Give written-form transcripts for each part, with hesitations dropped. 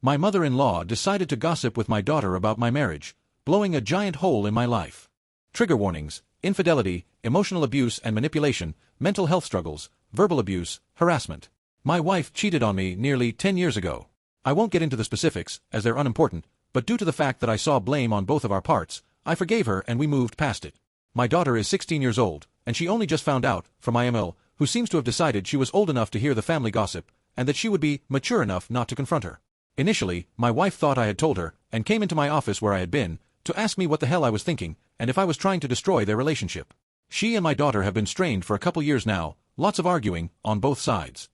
My mother-in-law decided to gossip with my daughter about my marriage, blowing a giant hole in my life. Trigger warnings: infidelity, emotional abuse and manipulation, mental health struggles, verbal abuse, harassment. My wife cheated on me nearly 10 years ago. I won't get into the specifics, as they're unimportant, but due to the fact that I saw blame on both of our parts, I forgave her and we moved past it. My daughter is 16 years old, and she only just found out, from my ML, who seems to have decided she was old enough to hear the family gossip, and that she would be mature enough not to confront her. Initially, my wife thought I had told her, and came into my office where I had been, to ask me what the hell I was thinking, and if I was trying to destroy their relationship. She and my daughter have been strained for a couple years now, lots of arguing, on both sides.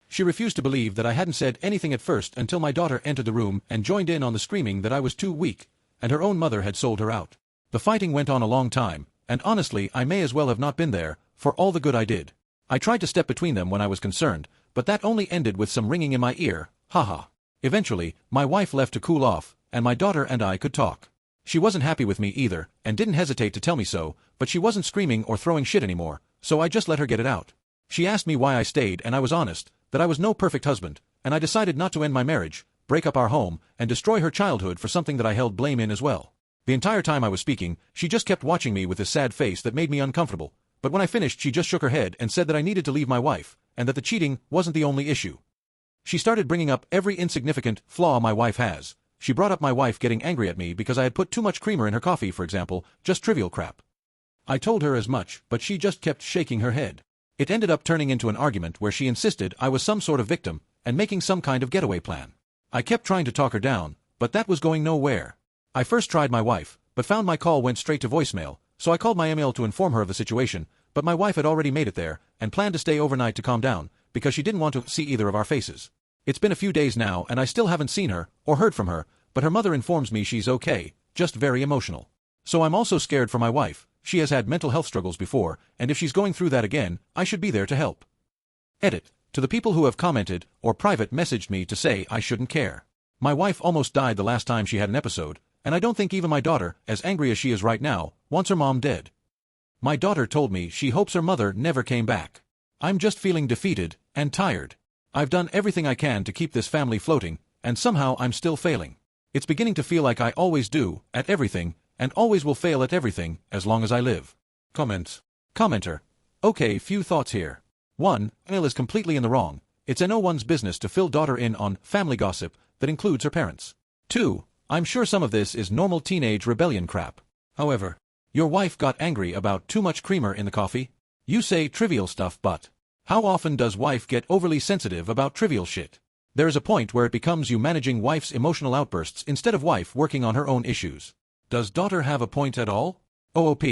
She refused to believe that I hadn't said anything at first until my daughter entered the room and joined in on the screaming that I was too weak, and her own mother had sold her out. The fighting went on a long time, and honestly I may as well have not been there, for all the good I did. I tried to step between them when I was concerned, but that only ended with some ringing in my ear, haha. Eventually, my wife left to cool off, and my daughter and I could talk. She wasn't happy with me either, and didn't hesitate to tell me so, but she wasn't screaming or throwing shit anymore, so I just let her get it out. She asked me why I stayed and I was honest, that I was no perfect husband, and I decided not to end my marriage, break up our home, and destroy her childhood for something that I held blame in as well. The entire time I was speaking, she just kept watching me with this sad face that made me uncomfortable, but when I finished she just shook her head and said that I needed to leave my wife, and that the cheating wasn't the only issue. She started bringing up every insignificant flaw my wife has. She brought up my wife getting angry at me because I had put too much creamer in her coffee, for example, just trivial crap. I told her as much, but she just kept shaking her head. It ended up turning into an argument where she insisted I was some sort of victim, and making some kind of getaway plan. I kept trying to talk her down, but that was going nowhere. I first tried my wife, but found my call went straight to voicemail, so I called my ML to inform her of the situation, but my wife had already made it there, and planned to stay overnight to calm down, because she didn't want to see either of our faces. It's been a few days now and I still haven't seen her, or heard from her, but her mother informs me she's okay, just very emotional. So I'm also scared for my wife. She has had mental health struggles before, and if she's going through that again, I should be there to help. Edit. To the people who have commented, or private messaged me to say I shouldn't care. My wife almost died the last time she had an episode, and I don't think even my daughter, as angry as she is right now, wants her mom dead. My daughter told me she hopes her mother never came back. I'm just feeling defeated, and tired. I've done everything I can to keep this family floating, and somehow I'm still failing. It's beginning to feel like I always do, at everything, and always will fail at everything, as long as I live. Comments. Commenter. Okay, few thoughts here. 1. Emil is completely in the wrong. It's no one's business to fill daughter in on family gossip that includes her parents. 2. I'm sure some of this is normal teenage rebellion crap. However, your wife got angry about too much creamer in the coffee? You say trivial stuff, but how often does wife get overly sensitive about trivial shit? There is a point where it becomes you managing wife's emotional outbursts instead of wife working on her own issues. Does daughter have a point at all? OOP.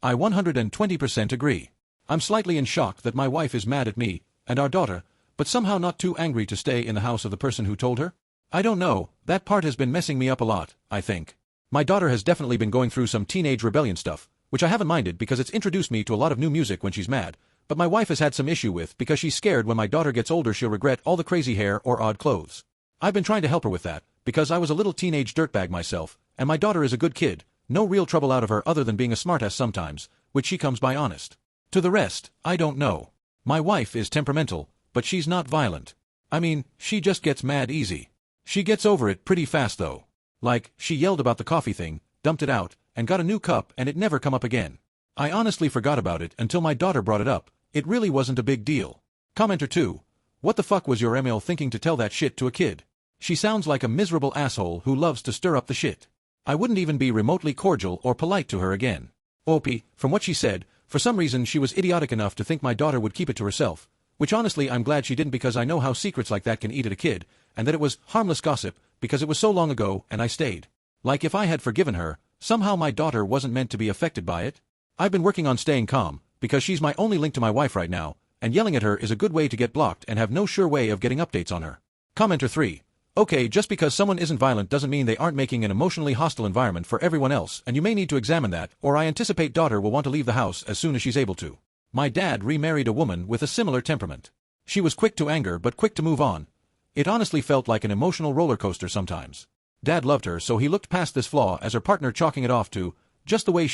I 120% agree. I'm slightly in shock that my wife is mad at me, and our daughter, but somehow not too angry to stay in the house of the person who told her? I don't know, that part has been messing me up a lot, I think. My daughter has definitely been going through some teenage rebellion stuff, which I haven't minded because it's introduced me to a lot of new music when she's mad, but my wife has had some issue with because she's scared when my daughter gets older she'll regret all the crazy hair or odd clothes. I've been trying to help her with that, because I was a little teenage dirtbag myself, and my daughter is a good kid, no real trouble out of her other than being a smartass sometimes, which she comes by honest. To the rest, I don't know. My wife is temperamental, but she's not violent. I mean, she just gets mad easy. She gets over it pretty fast though. Like, she yelled about the coffee thing, dumped it out, and got a new cup and it never come up again. I honestly forgot about it until my daughter brought it up. It really wasn't a big deal. Commenter 2. What the fuck was your ML thinking to tell that shit to a kid? She sounds like a miserable asshole who loves to stir up the shit. I wouldn't even be remotely cordial or polite to her again. OP, from what she said, for some reason she was idiotic enough to think my daughter would keep it to herself, which honestly I'm glad she didn't because I know how secrets like that can eat at a kid, and that it was harmless gossip because it was so long ago and I stayed. Like if I had forgiven her, somehow my daughter wasn't meant to be affected by it. I've been working on staying calm, because she's my only link to my wife right now, and yelling at her is a good way to get blocked and have no sure way of getting updates on her. Commenter 3. Okay, just because someone isn't violent doesn't mean they aren't making an emotionally hostile environment for everyone else, and you may need to examine that, or I anticipate daughter will want to leave the house as soon as she's able to. My dad remarried a woman with a similar temperament. She was quick to anger but quick to move on. It honestly felt like an emotional roller coaster sometimes. Dad loved her so he looked past this flaw as her partner, chalking it off to just the way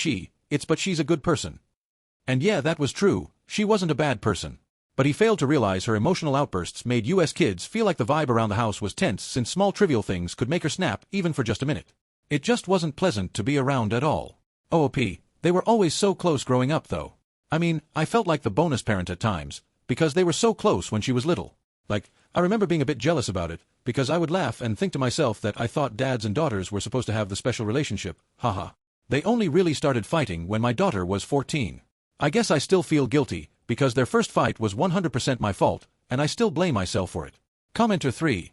but she's a good person. And yeah, that was true, she wasn't a bad person. But he failed to realize her emotional outbursts made US kids feel like the vibe around the house was tense since small trivial things could make her snap even for just a minute. It just wasn't pleasant to be around at all. OOP, they were always so close growing up though. I mean, I felt like the bonus parent at times, because they were so close when she was little. Like, I remember being a bit jealous about it, because I would laugh and think to myself that I thought dads and daughters were supposed to have the special relationship, haha. They only really started fighting when my daughter was 14. I guess I still feel guilty, because their first fight was 100% my fault, and I still blame myself for it. Commenter 3,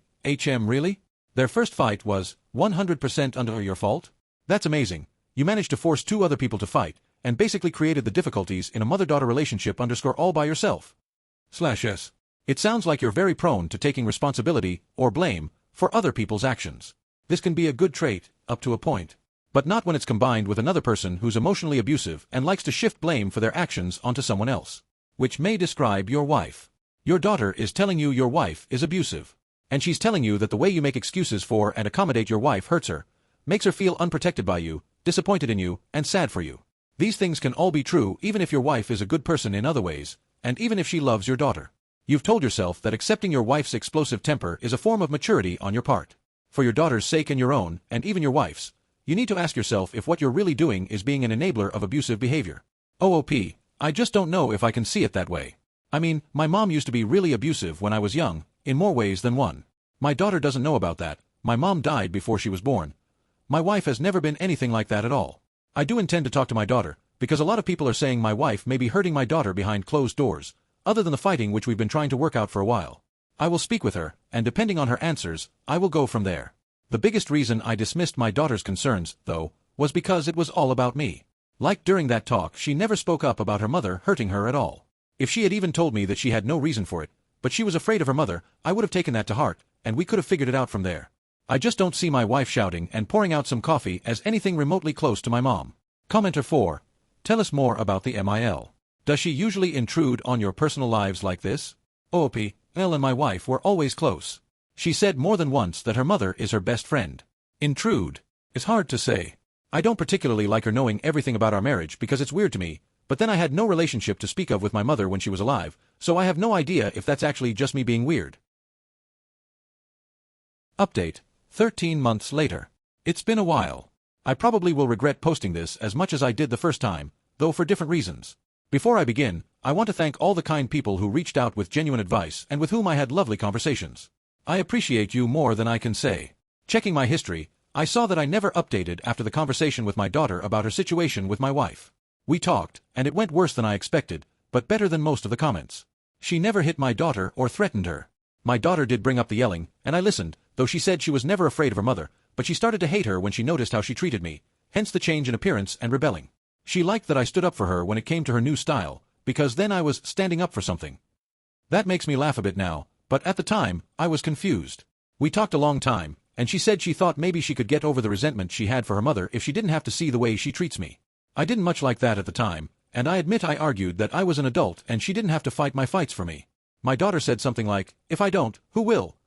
really? Their first fight was 100% under your fault? That's amazing. You managed to force two other people to fight, and basically created the difficulties in a mother-daughter relationship all by yourself. /s. It sounds like you're very prone to taking responsibility, or blame, for other people's actions. This can be a good trait, up to a point. But not when it's combined with another person who's emotionally abusive and likes to shift blame for their actions onto someone else. Which may describe your wife. Your daughter is telling you your wife is abusive. And she's telling you that the way you make excuses for and accommodate your wife hurts her, makes her feel unprotected by you, disappointed in you, and sad for you. These things can all be true even if your wife is a good person in other ways, and even if she loves your daughter. You've told yourself that accepting your wife's explosive temper is a form of maturity on your part. For your daughter's sake and your own, and even your wife's, you need to ask yourself if what you're really doing is being an enabler of abusive behavior. OOP, I just don't know if I can see it that way. I mean, my mom used to be really abusive when I was young, in more ways than one. My daughter doesn't know about that. My mom died before she was born. My wife has never been anything like that at all. I do intend to talk to my daughter, because a lot of people are saying my wife may be hurting my daughter behind closed doors, other than the fighting which we've been trying to work out for a while. I will speak with her, and depending on her answers, I will go from there. The biggest reason I dismissed my daughter's concerns, though, was because it was all about me. Like during that talk, she never spoke up about her mother hurting her at all. If she had even told me that she had no reason for it, but she was afraid of her mother, I would have taken that to heart, and we could have figured it out from there. I just don't see my wife shouting and pouring out some coffee as anything remotely close to my mom. Commenter 4. Tell us more about the MIL. Does she usually intrude on your personal lives like this? OOP, Elle and my wife were always close. She said more than once that her mother is her best friend. Intrude? It's hard to say. I don't particularly like her knowing everything about our marriage because it's weird to me, but then I had no relationship to speak of with my mother when she was alive, so I have no idea if that's actually just me being weird. Update. 13 months later. It's been a while. I probably will regret posting this as much as I did the first time, though for different reasons. Before I begin, I want to thank all the kind people who reached out with genuine advice and with whom I had lovely conversations. I appreciate you more than I can say. Checking my history, I saw that I never updated after the conversation with my daughter about her situation with my wife. We talked, and it went worse than I expected, but better than most of the comments. She never hit my daughter or threatened her. My daughter did bring up the yelling, and I listened, though she said she was never afraid of her mother, but she started to hate her when she noticed how she treated me, hence the change in appearance and rebelling. She liked that I stood up for her when it came to her new style, because then I was standing up for something. That makes me laugh a bit now, but at the time, I was confused. We talked a long time, and she said she thought maybe she could get over the resentment she had for her mother if she didn't have to see the way she treats me. I didn't much like that at the time, and I admit I argued that I was an adult and she didn't have to fight my fights for me. My daughter said something like, "If I don't, who will?"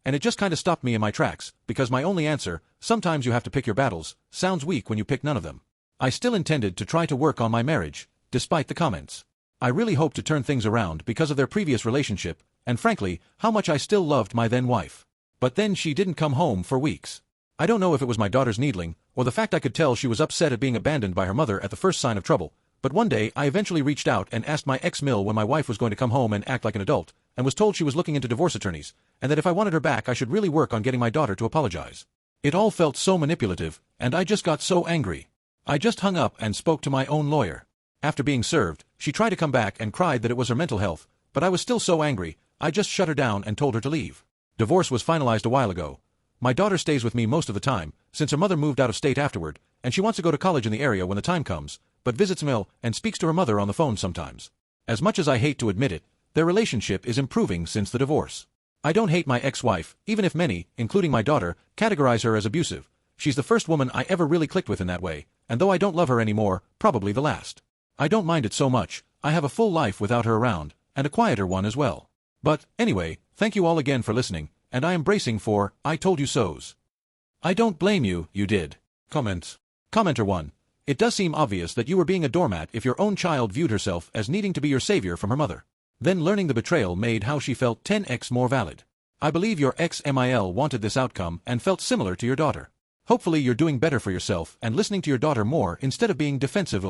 And it just kinda stopped me in my tracks, because my only answer, "Sometimes you have to pick your battles," sounds weak when you pick none of them. I still intended to try to work on my marriage, despite the comments. I really hoped to turn things around because of their previous relationship, and frankly, how much I still loved my then wife. But then she didn't come home for weeks. I don't know if it was my daughter's needling, or the fact I could tell she was upset at being abandoned by her mother at the first sign of trouble, but one day I eventually reached out and asked my ex-mill when my wife was going to come home and act like an adult, and was told she was looking into divorce attorneys, and that if I wanted her back I should really work on getting my daughter to apologize. It all felt so manipulative, and I just got so angry. I just hung up and spoke to my own lawyer. After being served, she tried to come back and cried that it was her mental health, but I was still so angry, I just shut her down and told her to leave. Divorce was finalized a while ago. My daughter stays with me most of the time, since her mother moved out of state afterward, and she wants to go to college in the area when the time comes, but visits Mill and speaks to her mother on the phone sometimes. As much as I hate to admit it, their relationship is improving since the divorce. I don't hate my ex-wife, even if many, including my daughter, categorize her as abusive. She's the first woman I ever really clicked with in that way, and though I don't love her anymore, probably the last. I don't mind it so much. I have a full life without her around, and a quieter one as well. But, anyway, thank you all again for listening, and I am bracing for, I told you so's. I don't blame you, you did. Comments. Commenter 1. It does seem obvious that you were being a doormat if your own child viewed herself as needing to be your savior from her mother. Then learning the betrayal made how she felt 10x more valid. I believe your ex-Mil wanted this outcome and felt similar to your daughter. Hopefully you're doing better for yourself and listening to your daughter more instead of being defensive.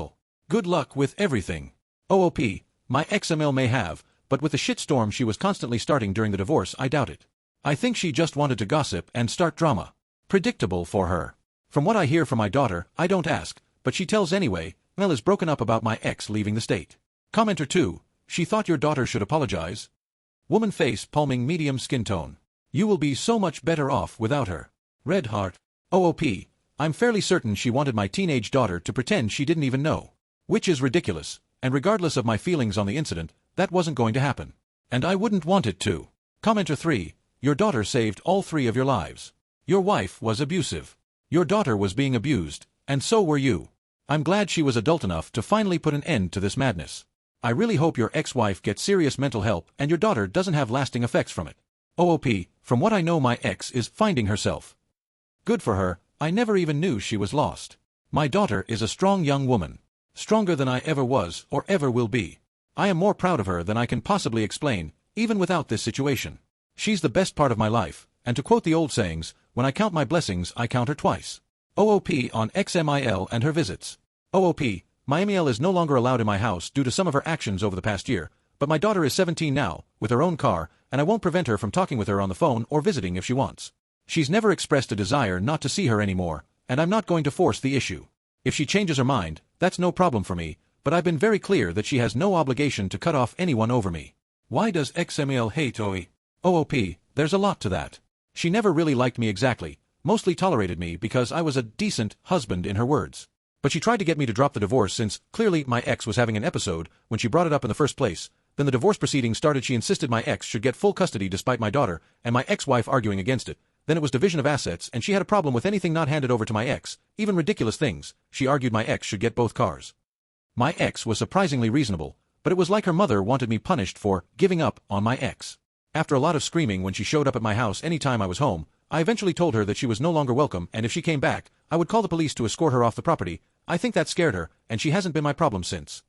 Good luck with everything. OOP, my ex-Mil may have, but with the shitstorm she was constantly starting during the divorce, I doubt it. I think she just wanted to gossip and start drama. Predictable for her. From what I hear from my daughter, I don't ask, but she tells anyway. Mel is broken up about my ex leaving the state. Commenter 2, she thought your daughter should apologize. Woman face palming medium skin tone. You will be so much better off without her. Red heart. OOP, I'm fairly certain she wanted my teenage daughter to pretend she didn't even know. Which is ridiculous, and regardless of my feelings on the incident, that wasn't going to happen. And I wouldn't want it to. Commenter 3, your daughter saved all 3 of your lives. Your wife was abusive. Your daughter was being abused, and so were you. I'm glad she was adult enough to finally put an end to this madness. I really hope your ex-wife gets serious mental help and your daughter doesn't have lasting effects from it. OOP, from what I know my ex is finding herself. Good for her, I never even knew she was lost. My daughter is a strong young woman. Stronger than I ever was or ever will be. I am more proud of her than I can possibly explain, even without this situation. She's the best part of my life, and to quote the old sayings, when I count my blessings I count her twice. OOP on ex-Mil and her visits. OOP, my Mil is no longer allowed in my house due to some of her actions over the past year, but my daughter is 17 now, with her own car, and I won't prevent her from talking with her on the phone or visiting if she wants. She's never expressed a desire not to see her anymore, and I'm not going to force the issue. If she changes her mind, that's no problem for me, but I've been very clear that she has no obligation to cut off anyone over me. Why does ex-Mil hate OE? OOP, there's a lot to that. She never really liked me exactly, mostly tolerated me because I was a decent husband in her words. But she tried to get me to drop the divorce since, clearly, my ex was having an episode when she brought it up in the first place. Then the divorce proceedings started. She insisted my ex should get full custody despite my daughter and my ex-wife arguing against it. Then it was division of assets and she had a problem with anything not handed over to my ex, even ridiculous things. She argued my ex should get both cars. My ex was surprisingly reasonable, but it was like her mother wanted me punished for giving up on my ex. After a lot of screaming when she showed up at my house any time I was home, I eventually told her that she was no longer welcome and if she came back, I would call the police to escort her off the property. I think that scared her, and she hasn't been my problem since.